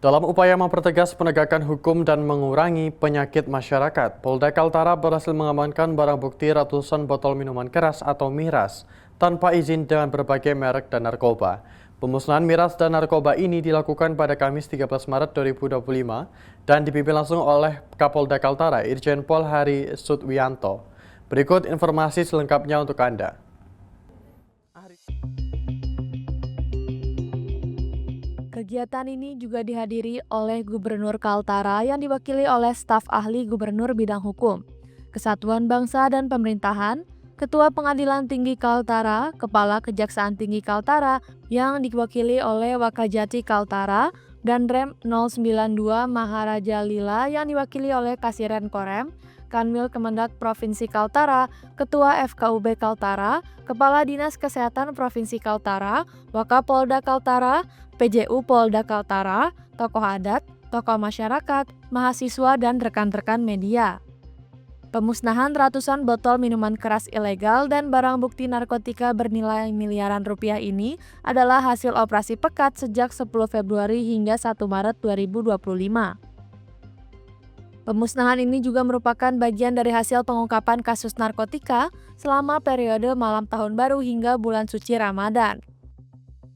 Dalam upaya mempertegas penegakan hukum dan mengurangi penyakit masyarakat, Polda Kaltara berhasil mengamankan barang bukti ratusan botol minuman keras atau miras tanpa izin dengan berbagai merek dan narkoba. Pemusnahan miras dan narkoba ini dilakukan pada Kamis 13 Maret 2025 dan dipimpin langsung oleh Kapolda Kaltara Irjen Pol Hari Sudwianto. Berikut informasi selengkapnya untuk Anda. Kegiatan ini juga dihadiri oleh Gubernur Kaltara yang diwakili oleh staf ahli Gubernur Bidang Hukum, Kesatuan Bangsa dan Pemerintahan, Ketua Pengadilan Tinggi Kaltara, Kepala Kejaksaan Tinggi Kaltara yang diwakili oleh Wakajati Kaltara, dan Rem 092 Maharaja Lila yang diwakili oleh Kasiren Korem, Kanwil Kemendak Provinsi Kaltara, Ketua FKUB Kaltara, Kepala Dinas Kesehatan Provinsi Kaltara, Wakapolda Kaltara, PJU Polda Kaltara, tokoh adat, tokoh masyarakat, mahasiswa, dan rekan-rekan media. Pemusnahan ratusan botol minuman keras ilegal dan barang bukti narkotika bernilai miliaran rupiah ini adalah hasil operasi pekat sejak 10 Februari hingga 1 Maret 2025. Pemusnahan ini juga merupakan bagian dari hasil pengungkapan kasus narkotika selama periode malam tahun baru hingga bulan suci Ramadan.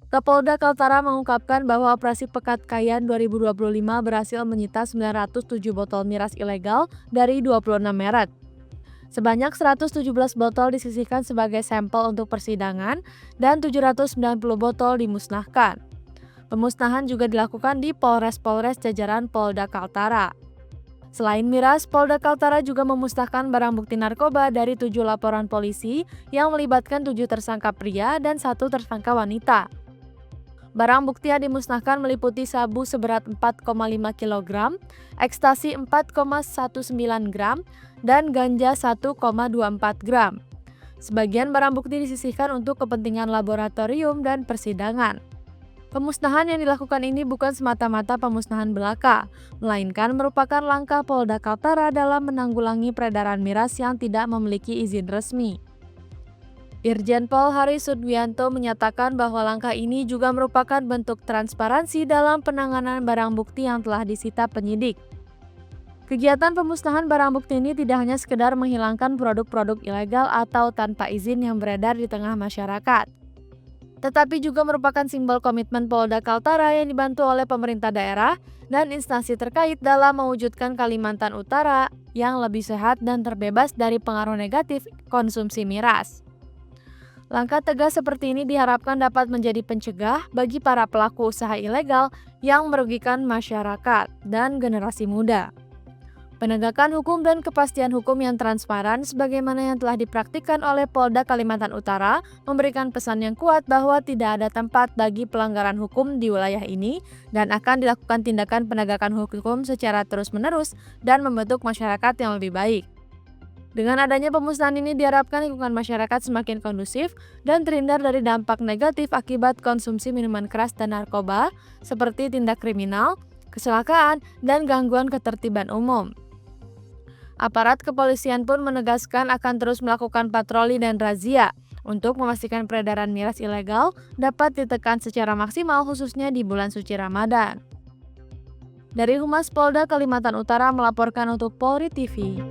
Kapolda Kaltara mengungkapkan bahwa operasi Pekat Kayan 2025 berhasil menyita 907 botol miras ilegal dari 26 merek. Sebanyak 117 botol disisihkan sebagai sampel untuk persidangan dan 790 botol dimusnahkan. Pemusnahan juga dilakukan di Polres-Polres jajaran Polda Kaltara. Selain miras, Polda Kaltara juga memusnahkan barang bukti narkoba dari 7 laporan polisi yang melibatkan 7 tersangka pria dan 1 tersangka wanita. Barang bukti yang dimusnahkan meliputi sabu seberat 4,5 kg, ekstasi 4,19 gram, dan ganja 1,24 gram. Sebagian barang bukti disisihkan untuk kepentingan laboratorium dan persidangan. Pemusnahan yang dilakukan ini bukan semata-mata pemusnahan belaka, melainkan merupakan langkah Polda Kaltara dalam menanggulangi peredaran miras yang tidak memiliki izin resmi. Irjen Pol Hari Sudwianto menyatakan bahwa langkah ini juga merupakan bentuk transparansi dalam penanganan barang bukti yang telah disita penyidik. Kegiatan pemusnahan barang bukti ini tidak hanya sekedar menghilangkan produk-produk ilegal atau tanpa izin yang beredar di tengah masyarakat, tetapi juga merupakan simbol komitmen Polda Kaltara yang dibantu oleh pemerintah daerah dan instansi terkait dalam mewujudkan Kalimantan Utara yang lebih sehat dan terbebas dari pengaruh negatif konsumsi miras. Langkah tegas seperti ini diharapkan dapat menjadi pencegah bagi para pelaku usaha ilegal yang merugikan masyarakat dan generasi muda. Penegakan hukum dan kepastian hukum yang transparan sebagaimana yang telah dipraktikkan oleh Polda Kalimantan Utara memberikan pesan yang kuat bahwa tidak ada tempat bagi pelanggaran hukum di wilayah ini dan akan dilakukan tindakan penegakan hukum secara terus-menerus dan membentuk masyarakat yang lebih baik. Dengan adanya pemusnahan ini diharapkan lingkungan masyarakat semakin kondusif dan terhindar dari dampak negatif akibat konsumsi minuman keras dan narkoba seperti tindak kriminal, kecelakaan, dan gangguan ketertiban umum. Aparat kepolisian pun menegaskan akan terus melakukan patroli dan razia untuk memastikan peredaran miras ilegal dapat ditekan secara maksimal khususnya di bulan suci Ramadan. Dari Humas Polda Kalimantan Utara melaporkan untuk Polri TV.